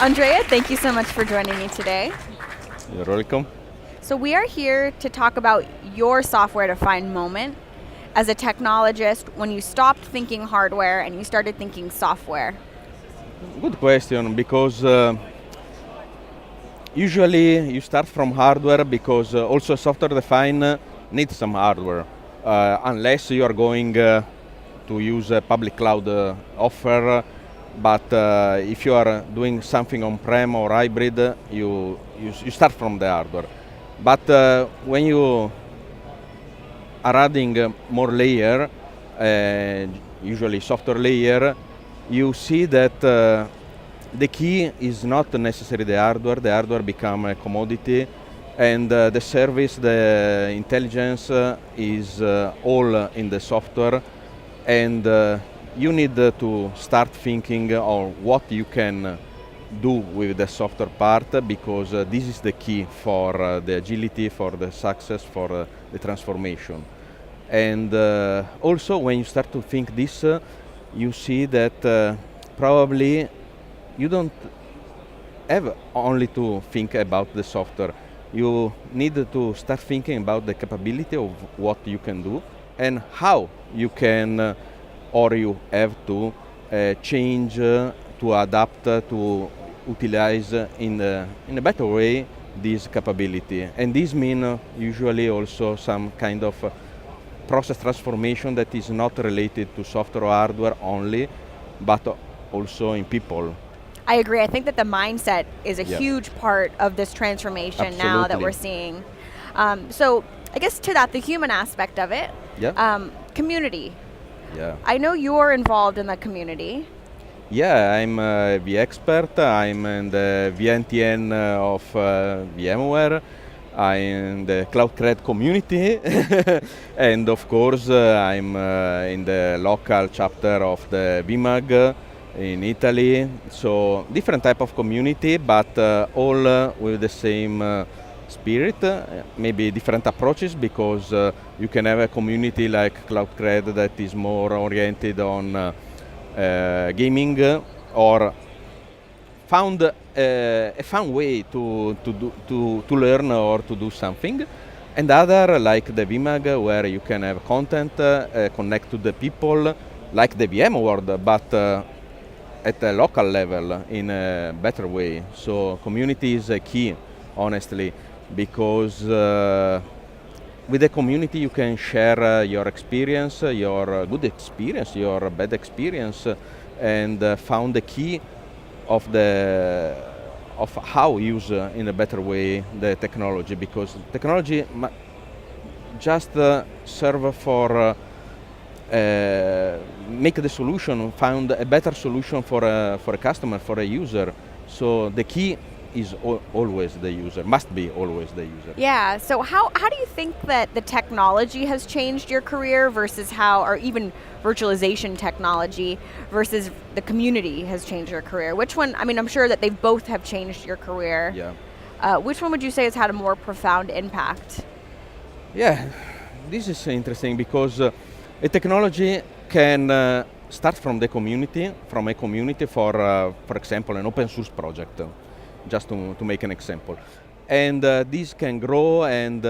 Andrea, thank you so much for joining me today. You're welcome. So we are here to talk about your software-defined moment as a technologist when you stopped thinking hardware and you started thinking software. Good question, because usually you start from hardware because also software-defined needs some hardware, unless you are going to use a public cloud offer. But if you are doing something on-prem or hybrid, you start from the hardware. But when you are adding more layer, usually software layer, you see that the key is not necessarily the hardware become a commodity, and the service, the intelligence is all in the software, and you need to start thinking on what you can do with the software part, because this is the key for the agility, for the success, for the transformation. And also when you start to think this, you see that probably you don't have only to think about the software. You need to start thinking about the capability of what you can do and how you can or you have to change, to adapt, to utilize in a better way this capability. And this means usually also some kind of process transformation that is not related to software or hardware only, but also in people. I agree. I think that the mindset is a huge part of this transformation. Absolutely. Now that we're seeing. So I guess to that, the human aspect of it, community. Yeah. I know you're involved in the community. Yeah, I'm the expert. I'm in the VNTN of VMware. I'm in the CloudCred community, and of course I'm in the local chapter of the VMAG in Italy. So different type of community, but all with the same spirit, maybe different approaches, because you can have a community like CloudCred that is more oriented on gaming, or found a fun way to learn or to do something, and other like the VMAG, where you can have content, connect to the people, like the VM world, but at a local level in a better way. So community is a key, honestly, because with the community you can share your experience, your good experience, your bad experience, and found the key of how use in a better way the technology, because technology just serve for make the solution, found a better solution for a customer, for a user. So the key is always the user, must be always the user. Yeah, so how do you think that the technology has changed your career versus or even virtualization technology versus the community has changed your career? Which one, I mean, I'm sure that they both have changed your career. Yeah. Which one would you say has had a more profound impact? Yeah, this is interesting, because a technology can start from a community, for example, an open source project, just to make an example. And this can grow and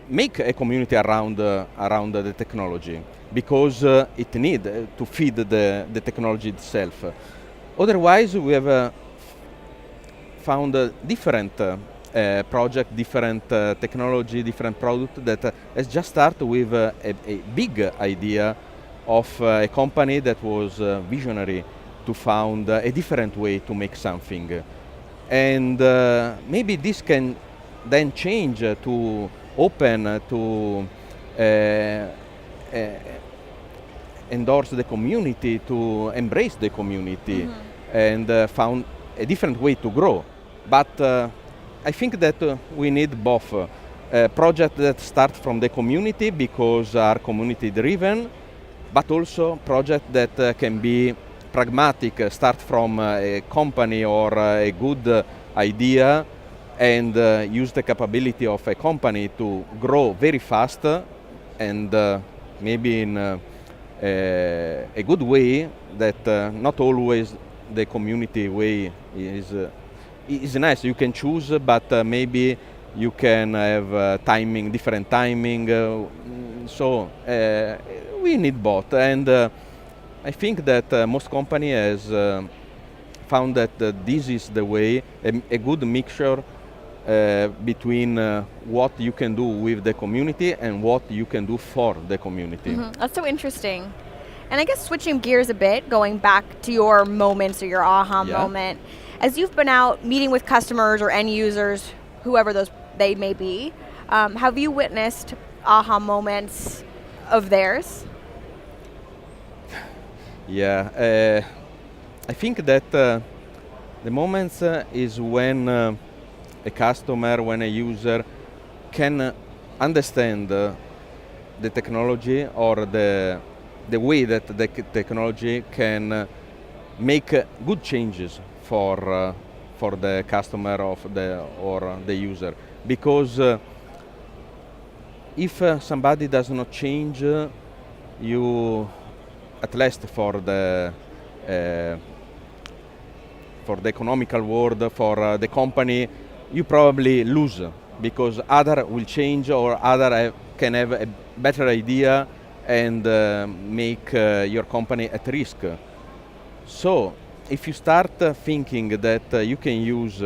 make a community around the technology, because it needs to feed the technology itself. Otherwise, we have found different project, different technology, different product that has just started with a big idea of a company that was visionary to found a different way to make something. And maybe this can then change to open, to endorse the community, to embrace the community, and found a different way to grow. But I think that we need both projects that start from the community because are community driven, but also projects that can be pragmatic, start from a company or a good idea, and use the capability of a company to grow very fast, and maybe in a good way that not always the community way is nice. You can choose, but maybe you can have different timing. We need both, and I think that most company has found that this is the way, a good mixture between what you can do with the community and what you can do for the community. That's so interesting. And I guess switching gears a bit, going back to your moments or your aha moment, as you've been out meeting with customers or end users, whoever they may be, have you witnessed aha moments of theirs? Yeah, I think that the moments is when a customer, when a user can understand the technology or the way that the technology can make good changes for the customer or the user. Because if somebody does not change, you, at least for the economical world, for the company, you probably lose, because other will change or other can have a better idea and make your company at risk. So if you start thinking that you can use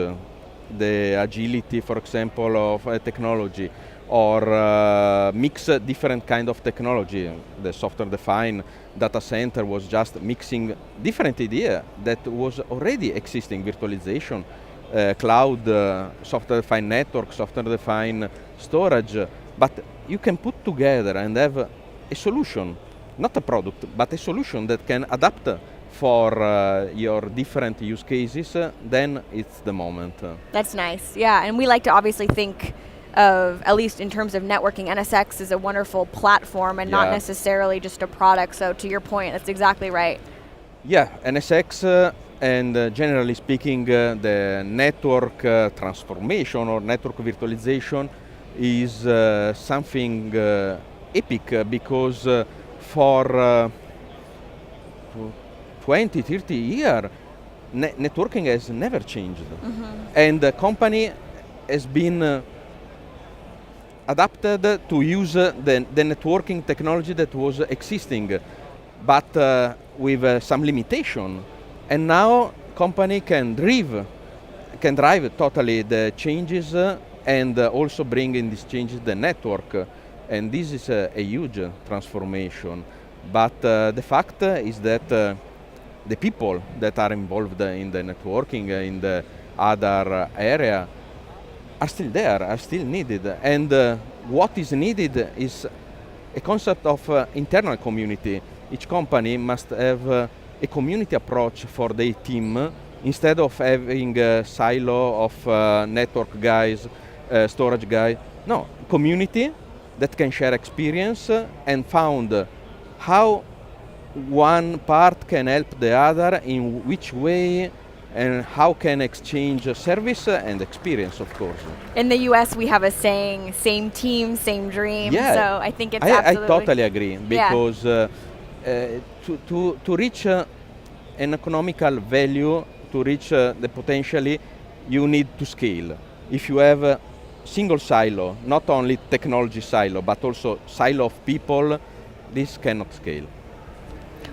the agility, for example, of a technology, or mix different kind of technology, the software-defined data center was just mixing different idea that was already existing, virtualization, cloud, software-defined network, software-defined storage, but you can put together and have a solution, not a product, but a solution that can adapt for your different use cases, then it's the moment. That's nice, yeah, and we like to obviously think of, at least in terms of networking, NSX is a wonderful platform and not necessarily just a product, so to your point, that's exactly right. Yeah, NSX and generally speaking, the network transformation or network virtualization is something epic, because for 20, 30 years, networking has never changed. And the company has been adapted to use the networking technology that was existing, but with some limitation. And now company can drive totally the changes and also bring in these changes the network. And this is a huge transformation. But the fact is that the people that are involved in the networking, in the other area, are still there, are still needed. And what is needed is a concept of internal community. Each company must have a community approach for their team, instead of having a silo of network guys, storage guys. No, community that can share experience and found how one part can help the other, in which way, and how can exchange service and experience, of course. In the US, we have a saying, same team, same dream. Yeah, so I think it's absolutely... I totally agree, because to reach an economical value, to reach the potentially, you need to scale. If you have a single silo, not only technology silo, but also silo of people, this cannot scale.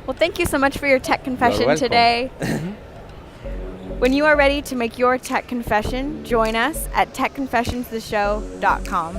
Well, thank you so much for your tech confession today. When you are ready to make your tech confession, join us at techconfessionstheshow.com.